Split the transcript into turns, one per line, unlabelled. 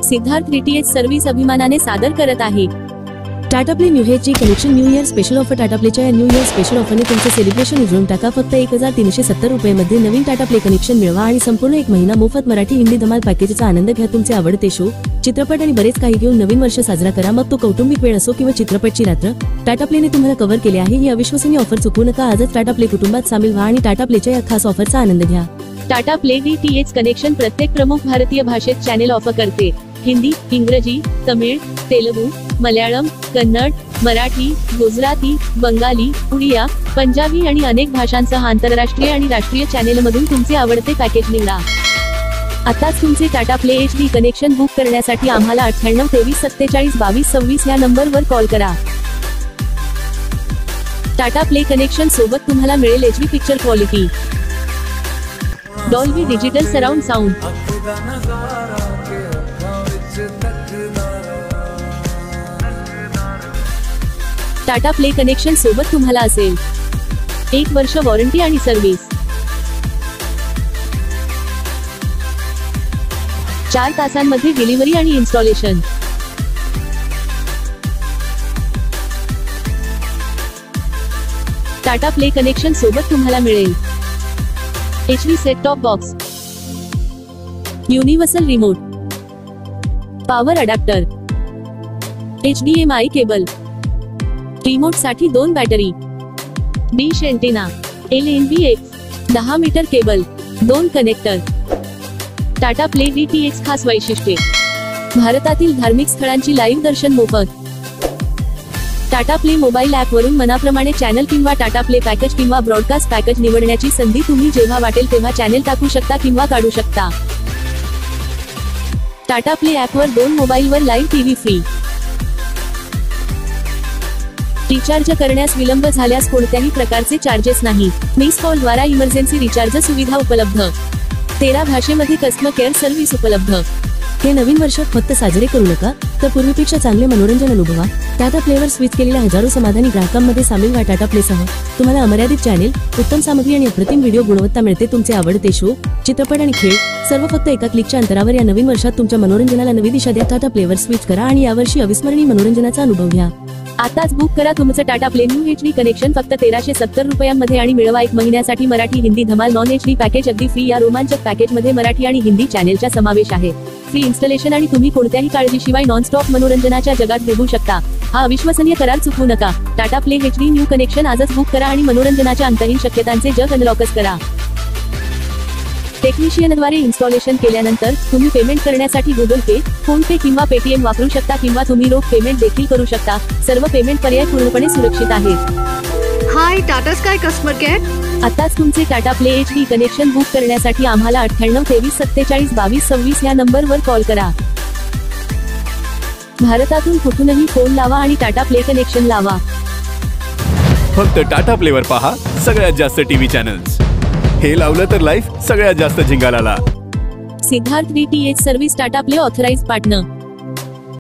Siddharth DTH service अभिमानाने सादर करत आहे
Tata play new H D connection new year special offer. Tata प्लेच्या या न्यू इयर स्पेशल ऑफरने तुमचे सेलिब्रेशन उजळून टाका। फक्त 1370 रुपये नवीन टाटा प्ले कनेक्शन मिळवा आणि संपूर्ण 1 महिना मोफत मराठी हिंदी धमाल पॅकेजचा आनंद घ्या। तुमचे आवडते शो, चित्रपट आणि बरेच काही घेऊन नवीन वर्ष साजरा करा, मग तो कौटुंबिक वेळ असो किंवा चित्रपटची रात्र। टाटा प्लेने तुम्हाला कव्हर केले आहे ही अविश्वसनीय ऑफर चुकवू नका। आजच टाटा प्ले कुटुंबात सामील व्हा आणि टाटा प्लेच्या या खास ऑफरचा आनंद घ्या।
टाटा प्ले डीटीएच कनेक्शन प्रत्येक प्रमुख भारतीय भाषेत चॅनेल ऑफर करते। हिंदी, इंग्रजी, तमिळ, तेलुगू, मल्याळम, कन्नड, मराठी, गुजराती, बंगाली, उडिया, पंजाबी आणि अनेक भाषांसह आंतरराष्ट्रीय आणि राष्ट्रीय चॅनेलमधून तुमचे आवडते पॅकेज निवडा। आताच तुमचे Tata play HD connection book करण्यासाठी आम्हाला 98 23 47 22 26 या नंबरवर कॉल करा। टाटा प्ले कनेक्शन सोबत तुम्हाला मिळेल HD picture quality, Dolby digital surround sound, Tata play connection सोबत तुम्हाला असेल 1 वर्ष वॉरंटी आणि सर्व्हिस, 4 तासांमध्ये डिलिव्हरी आणि इन्स्टॉलेशन। टाटा प्ले कनेक्शन सोबत तुम्हाला मिळेल HD set top box, universal remote, power adapter, HDMI cable, remote साठी 2 battery, dish antenna, LNBX 10 metre cable, 2 connector. Tata Play DTH खास वैशिष्ट्ये, भारतातील धार्मिक स्थळांची लाईव्ह दर्शन मोफत। टाटा प्ले मोबाईल ऍप वरून मनाप्रमाणे चॅनल किंवा टाटा प्ले पॅकेज किंवा ब्रॉडकास्ट पॅकेज निवडण्याची संधी। तुम्ही जेव्हा वाटेल तेव्हा चॅनल टाकू शकता किंवा काढू शकता। टाटा प्ले ऍपवर 2 मोबाईलवर लाईव्ह टीव्ही फ्री। रिचार्ज करण्यास विलंब झाल्यास कोणत्याही प्रकारचे चार्जेस नाही। मिस कॉल द्वारा इमर्जन्सी रिचार्ज सुविधा उपलब्ध। 13 भाषेमध्ये कस्टमर केअर सर्व्हिस उपलब्ध। हे नवीन वर्षात फक्त साजरे करू नका, तर पूर्वीपेक्षा चांगले मनोरंजन अनुभवा। टाटा प्लेवर स्विच केलेल्या हजारो समाधानी ग्राहकांमध्ये सामील व्हा। टाटा प्लेसह तुम्हाला अमर्यादित चॅनेल, उत्तम सामग्री आणि अप्रतिम व्हिडिओ गुणवत्ता मिळते। तुमचे आवडते शो, चित्रपट आणि खेळ सर्व फक्त एका क्लिकच्या अंतरावर। या नवीन वर्षात तुमच्या मनोरंजनाला नवी दिशा द्या। टाटा प्लेवर स्विच करा आणि यावर्षी अविस्मरणीय मनोरंजनाचा अनुभव घ्या। आताच बुक करा तुमचं Tata play new HD connection फक्त 1370 रुपयांमध्ये आणि मिळवा 1 महिन्यासाठी मराठी हिंदी धमाल नॉन एचडी पॅकेज अगदी फ्री। या रोमांचक पॅकेज मध्ये मराठी आणि हिंदी चॅनेलचा समावेश आहे, फ्री इन्स्टॉलेशन आणि तुम्ही कोणत्याही काळजीशिवाय नॉनस्टॉप मनोरंजनाच्या जगात डेबू शकता। हा अविश्वसनीय करार चुकवू नका। Tata play HD new connection आजच बुक करा आणि मनोरंजनाच्या अंतहीन शक्यतांचे जग अनलॉकच करा। टेक्निशियनद्वारे इन्स्टॉलेशन केल्यानंतर तुम्ही पेमेंट करण्यासाठी गुगल पे, फोन पे किंवा पेटीएम वापरू शकता किंवा तुम्ही रोख पेमेंट देखील करू शकता। सर्व पेमेंट पर्याय पूर्णपणे सुरक्षित आहेत।
हाय टाटा स्काय कस्टमर केअर।
आताच तुमचे Tata play HD connection book करण्यासाठी आम्हाला 98 23 47 22 26 या नंबरवर कॉल करा। भारतातून कुठूनही फोन लावा आणि टाटा प्ले कनेक्शन लावा।
फक्त टाटा प्लेवर पहा सगळ्यात जास्त टीव्ही चॅनल्स। हे लावलं तर लाईफ सगळ्यात जास्त झिंगालाला।
Siddharth DTH service Tata play authorised partner.